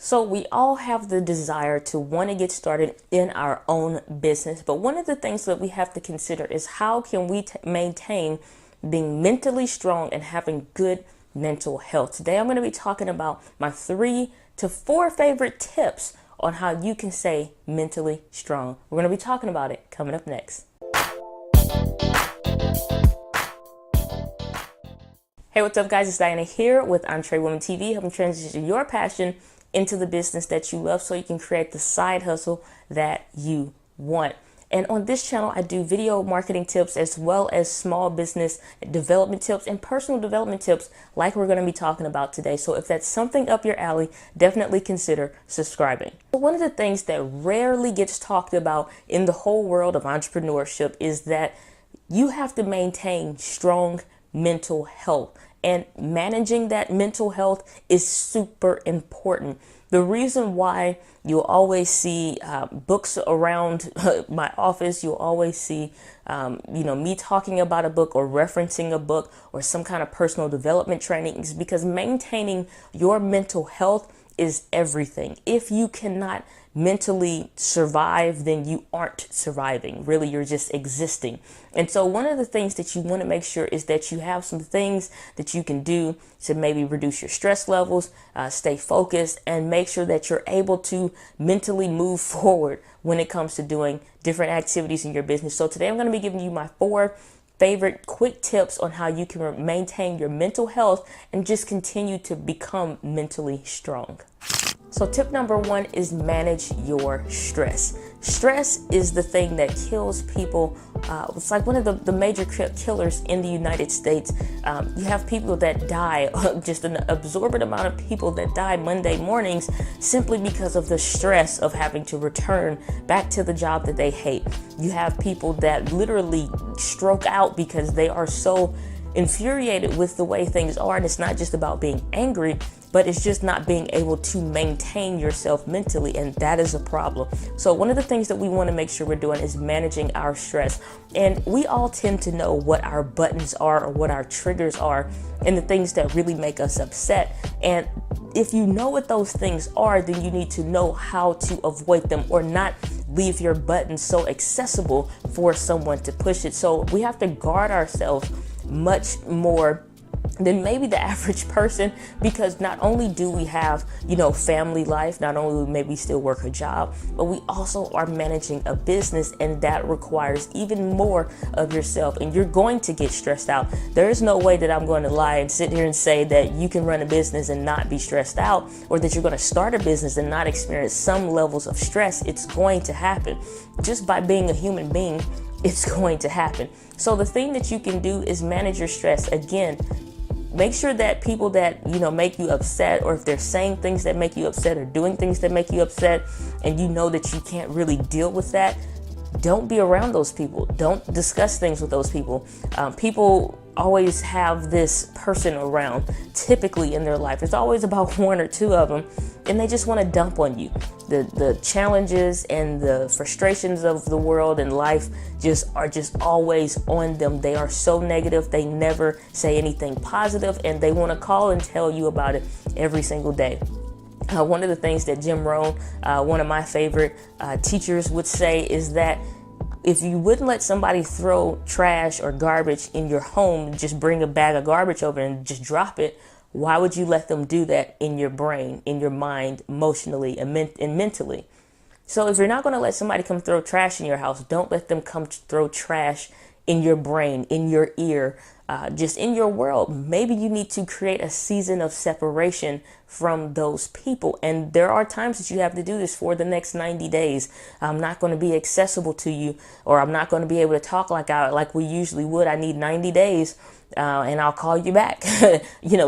So we all have the desire to want to get started in our own business. But one of the things that we have to consider is how can we maintain being mentally strong and having good mental health. Today, I'm going to be talking about my 3 to 4 favorite tips on how you can stay mentally strong. We're going to be talking about it coming up next. Hey, what's up, guys? It's Diana here with Entrepreneurship TV, helping transition your passion into the business that you love so you can create the side hustle that you want. And on this channel, I do video marketing tips as well as small business development tips and personal development tips like we're going to be talking about today. So if that's something up your alley, definitely consider subscribing. One of the things that rarely gets talked about in the whole world of entrepreneurship is that you have to maintain strong mental health. And managing that mental health is super important. The reason why you'll always see books around my office, you'll always see, me talking about a book or referencing a book or some kind of personal development training is because maintaining your mental health is everything. If you cannot mentally survive, then you aren't surviving. Really, you're just existing. And so one of the things that you want to make sure is that you have some things that you can do to maybe reduce your stress levels, stay focused, and make sure that you're able to mentally move forward when it comes to doing different activities in your business. So today I'm going to be giving you my 4 favorite quick tips on how you can maintain your mental health and just continue to become mentally strong. So tip number 1 is manage your stress. Stress is the thing that kills people. It's like one of the major killers in the United States. You have people that die, just an absorbent amount of people that die Monday mornings simply because of the stress of having to return back to the job that they hate. You have people that literally stroke out because they are so infuriated with the way things are. And it's not just about being angry, but it's just not being able to maintain yourself mentally. And that is a problem. So one of the things that we want to make sure we're doing is managing our stress. And we all tend to know what our buttons are or what our triggers are and the things that really make us upset. And if you know what those things are, then you need to know how to avoid them or not leave your buttons so accessible for someone to push it. So we have to guard ourselves much more than maybe the average person, because not only do we have, family life, not only do maybe still work a job, but we also are managing a business, and that requires even more of yourself, and you're going to get stressed out. There is no way that I'm going to lie and sit here and say that you can run a business and not be stressed out, or that you're going to start a business and not experience some levels of stress. It's going to happen. Just by being a human being, it's going to happen. So the thing that you can do is manage your stress. Again, make sure that people that, make you upset, or if they're saying things that make you upset or doing things that make you upset, and you know that you can't really deal with that, don't be around those people. Don't discuss things with those people. People always have this person around, typically in their life. It's always about 1 or 2 of them, and they just want to dump on you. The challenges and the frustrations of the world and life are just always on them. They are so negative. They never say anything positive, and they want to call and tell you about it every single day. One of the things that Jim Rohn, one of my favorite teachers, would say is that if you wouldn't let somebody throw trash or garbage in your home, just bring a bag of garbage over and just drop it, why would you let them do that in your brain, in your mind, emotionally and mentally? So if you're not going to let somebody come throw trash in your house, don't let them come throw trash in your brain, in your ear, just in your world. Maybe you need to create a season of separation from those people. And there are times that you have to do this for the next 90 days. I'm not going to be accessible to you, or I'm not going to be able to talk like we usually would. I need 90 days. And I'll call you back.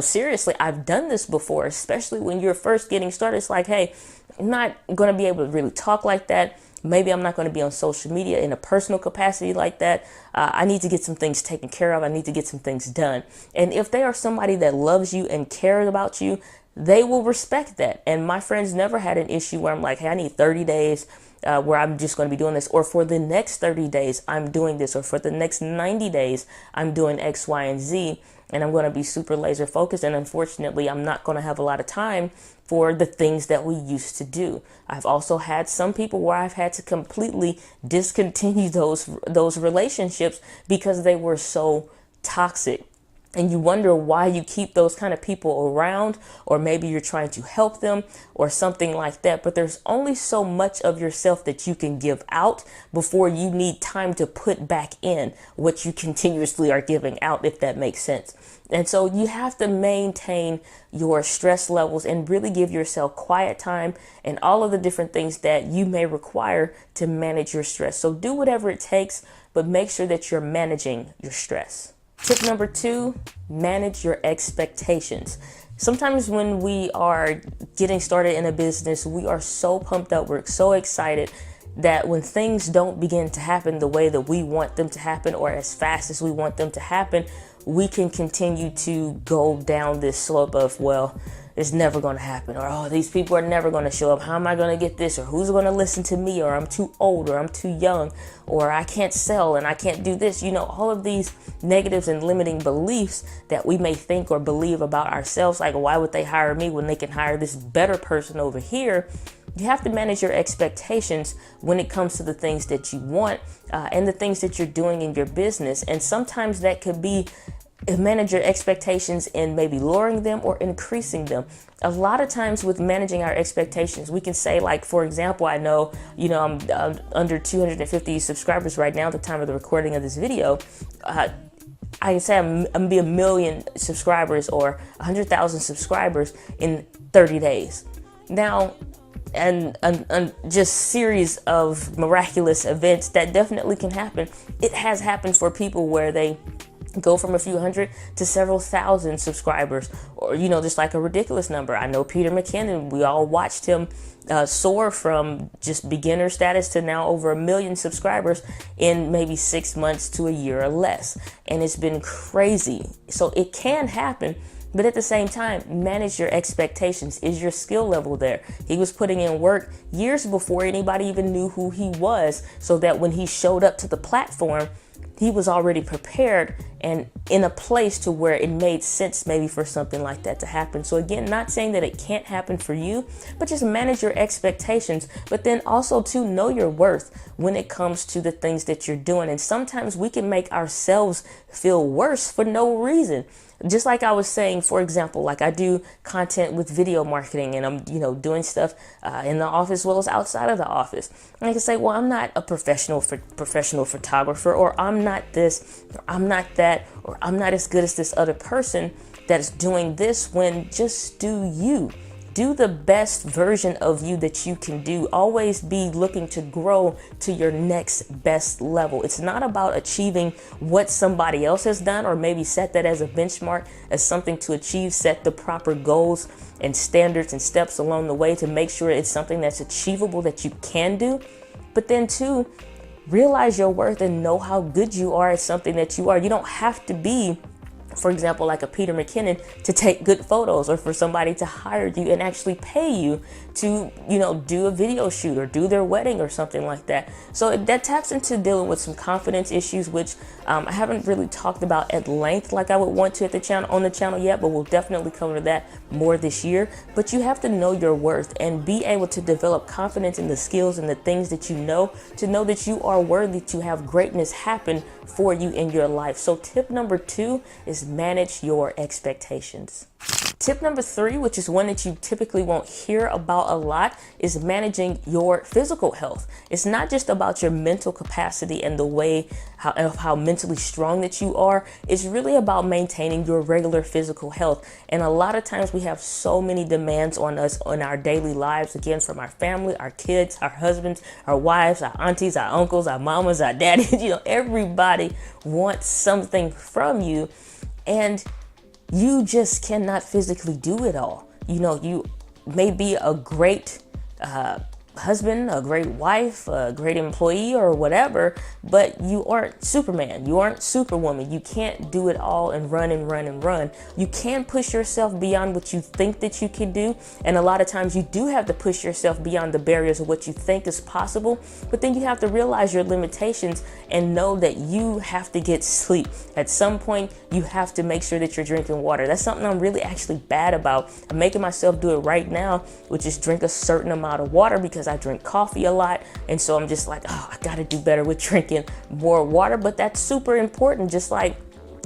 Seriously, I've done this before, especially when you're first getting started. It's like, hey, I'm not going to be able to really talk like that. Maybe I'm not going to be on social media in a personal capacity like that. I need to get some things taken care of. I need to get some things done. And if they are somebody that loves you and cares about you, they will respect that. And my friends never had an issue where I'm like, hey, I need 30 days where I'm just going to be doing this, or for the next 30 days, I'm doing this, or for the next 90 days, I'm doing X, Y, and Z. and I'm going to be super laser focused. And unfortunately, I'm not going to have a lot of time for the things that we used to do. I've also had some people where I've had to completely discontinue those relationships because they were so toxic. And you wonder why you keep those kind of people around, or maybe you're trying to help them or something like that. But there's only so much of yourself that you can give out before you need time to put back in what you continuously are giving out, if that makes sense. And so you have to maintain your stress levels and really give yourself quiet time and all of the different things that you may require to manage your stress. So do whatever it takes, but make sure that you're managing your stress. Tip number 2, manage your expectations. Sometimes when we are getting started in a business, we are so pumped up, we're so excited that when things don't begin to happen the way that we want them to happen or as fast as we want them to happen, we can continue to go down this slope of, well, it's never going to happen, or, oh, these people are never going to show up. How am I going to get this? Or who's going to listen to me? Or I'm too old, or I'm too young, or I can't sell and I can't do this. You know, all of these negatives and limiting beliefs that we may think or believe about ourselves. Like, why would they hire me when they can hire this better person over here? You have to manage your expectations when it comes to the things that you want and the things that you're doing in your business. And sometimes that could be manage your expectations in maybe lowering them or increasing them. A lot of times with managing our expectations, we can say, like, for example, I know, I'm under 250 subscribers right now at the time of the recording of this video. I can say I'm gonna be 1 million subscribers or 100,000 subscribers in 30 days. Now, and just series of miraculous events that definitely can happen. It has happened for people where they go from a few hundred to several thousand subscribers, or, just like a ridiculous number. I know Peter McKinnon, we all watched him soar from just beginner status to now over 1 million subscribers in maybe 6 months to a year or less. And it's been crazy. So it can happen. But at the same time, manage your expectations. Is your skill level there? He was putting in work years before anybody even knew who he was, so that when he showed up to the platform, he was already prepared and in a place to where it made sense maybe for something like that to happen. So again, not saying that it can't happen for you, but just manage your expectations. But then also to know your worth when it comes to the things that you're doing. And sometimes we can make ourselves feel worse for no reason. Just like I was saying, for example, like I do content with video marketing, and I'm, doing stuff in the office as well as outside of the office. And I can say, well, I'm not a professional photographer, or I'm not this, or I'm not that, or I'm not as good as this other person that's doing this, when just do you. Do the best version of you that you can do. Always be looking to grow to your next best level. It's not about achieving what somebody else has done, or maybe set that as a benchmark, as something to achieve. Set the proper goals and standards and steps along the way to make sure it's something that's achievable, that you can do. But then too, realize your worth and know how good you are at something that you are. You don't have to be, for example, like a Peter McKinnon, to take good photos, or for somebody to hire you and actually pay you to, do a video shoot or do their wedding or something like that. So that taps into dealing with some confidence issues, which I haven't really talked about at length like I would want to on the channel yet, but we'll definitely cover that more this year. But you have to know your worth and be able to develop confidence in the skills and the things that you know, to know that you are worthy to have greatness happen for you in your life. So tip number 2 is manage your expectations. Tip number 3, which is one that you typically won't hear about a lot, is managing your physical health. It's not just about your mental capacity and the way how mentally strong that you are. It's really about maintaining your regular physical health. And a lot of times we have so many demands on us in our daily lives, again, from our family, our kids, our husbands, our wives, our aunties, our uncles, our mamas, our daddies. Everybody wants something from you, and you just cannot physically do it all. You may be a great husband, a great wife, a great employee, or whatever, but you aren't Superman. You aren't Superwoman. You can't do it all and run and run and run. You can push yourself beyond what you think that you can do. And a lot of times you do have to push yourself beyond the barriers of what you think is possible. But then you have to realize your limitations and know that you have to get sleep. At some point, you have to make sure that you're drinking water. That's something I'm really actually bad about. I'm making myself do it right now, which is drink a certain amount of water, because I drink coffee a lot. And so I'm just like, oh, I got to do better with drinking more water. But that's super important. Just like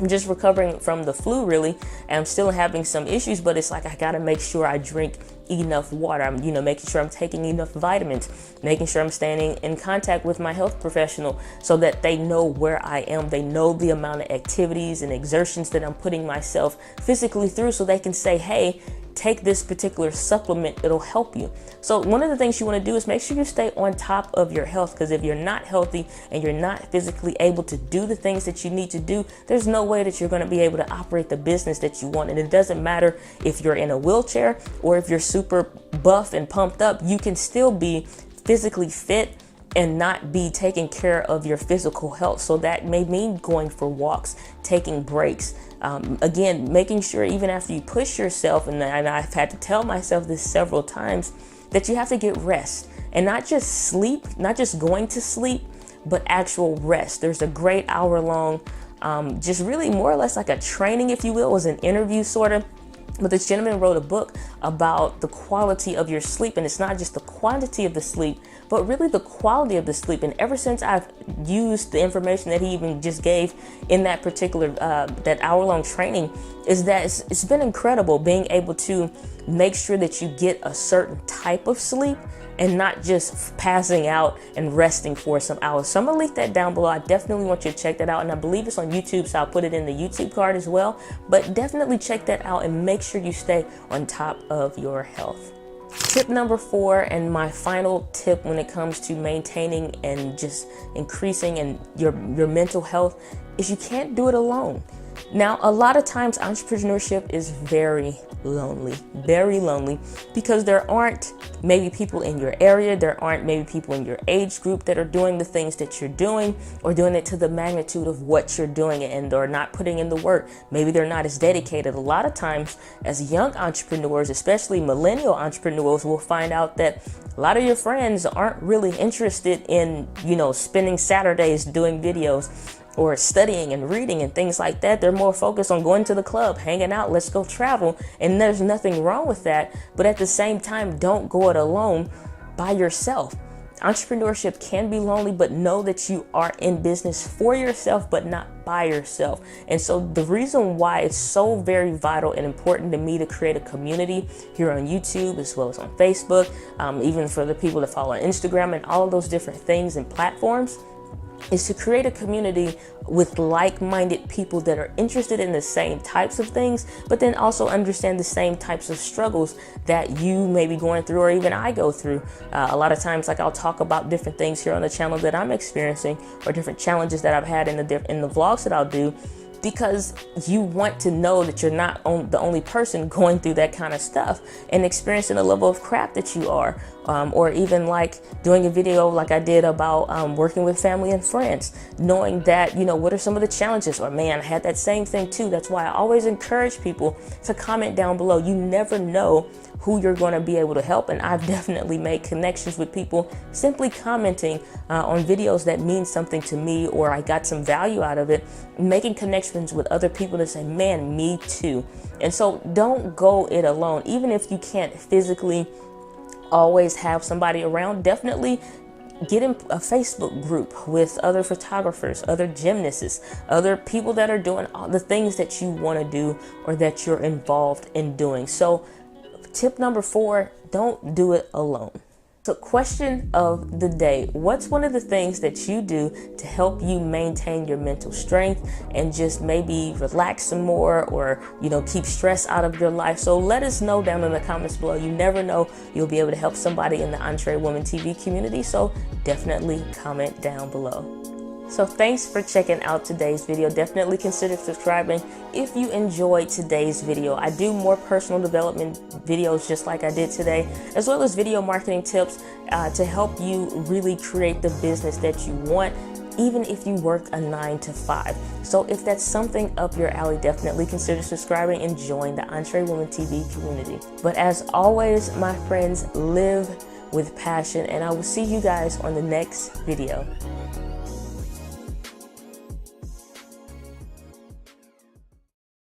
I'm just recovering from the flu, really, and I'm still having some issues, but it's like I got to make sure I drink enough water. I'm, making sure I'm taking enough vitamins, making sure I'm staying in contact with my health professional so that they know where I am. They know the amount of activities and exertions that I'm putting myself physically through, so they can say, hey, take this particular supplement, it'll help you. So one of the things you want to do is make sure you stay on top of your health, because if you're not healthy and you're not physically able to do the things that you need to do, there's no way that you're going to be able to operate the business that you want. And it doesn't matter if you're in a wheelchair or if you're super buff and pumped up, you can still be physically fit and not be taking care of your physical health. So that may mean going for walks, taking breaks. Again, making sure even after you push yourself, and I've had to tell myself this several times, that you have to get rest, and not just sleep, not just going to sleep, but actual rest. There's a great hour-long, just really more or less like a training, if you will. It was an interview sort of. But this gentleman wrote a book about the quality of your sleep, and it's not just the quantity of the sleep, but really the quality of the sleep. And ever since I've used the information that he even just gave in that particular, that hour-long training, is that it's been incredible being able to make sure that you get a certain type of sleep and not just passing out and resting for some hours. So I'm gonna link that down below. I definitely want you to check that out. And I believe it's on YouTube, so I'll put it in the YouTube card as well. But definitely check that out and make sure you stay on top of your health. Tip number 4, and my final tip when it comes to maintaining and just increasing and your mental health, is you can't do it alone. Now, a lot of times entrepreneurship is very lonely, because there aren't maybe people in your area, there aren't maybe people in your age group that are doing the things that you're doing, or doing it to the magnitude of what you're doing, and they're not putting in the work. Maybe they're not as dedicated. A lot of times as young entrepreneurs, especially millennial entrepreneurs, will find out that a lot of your friends aren't really interested in, spending Saturdays doing videos or studying and reading and things like that. They're more focused on going to the club, hanging out, let's go travel. And there's nothing wrong with that. But at the same time, don't go it alone by yourself. Entrepreneurship can be lonely, but know that you are in business for yourself, but not by yourself. And so the reason why it's so very vital and important to me to create a community here on YouTube, as well as on Facebook, even for the people that follow on Instagram and all of those different things and platforms, is to create a community with like-minded people that are interested in the same types of things, but then also understand the same types of struggles that you may be going through, or even I go through. A lot of times, like, I'll talk about different things here on the channel that I'm experiencing, or different challenges that I've had in the vlogs that I'll do, because you want to know that you're not the only person going through that kind of stuff and experiencing the level of crap that you are. Or even like doing a video like I did about working with family and friends, knowing that, what are some of the challenges, or man, I had that same thing too. That's why I always encourage people to comment down below. You never know who you're going to be able to help. And I've definitely made connections with people simply commenting on videos that mean something to me, or I got some value out of it, making connections with other people that say, man, me too. And so don't go it alone. Even if you can't physically always have somebody around, definitely get in a Facebook group with other photographers, other gymnasts, other people that are doing all the things that you want to do or that you're involved in doing. So tip number 4, don't do it alone. So question of the day: what's one of the things that you do to help you maintain your mental strength and just maybe relax some more, or, keep stress out of your life? So let us know down in the comments below. You never know, you'll be able to help somebody in the Entre Woman TV community. So definitely comment down below. So thanks for checking out today's video. Definitely consider subscribing if you enjoyed today's video. I do more personal development videos just like I did today, as well as video marketing tips to help you really create the business that you want, even if you work a 9-to-5. So if that's something up your alley, definitely consider subscribing and join the Entrewoman TV community. But as always, my friends, live with passion, and I will see you guys on the next video.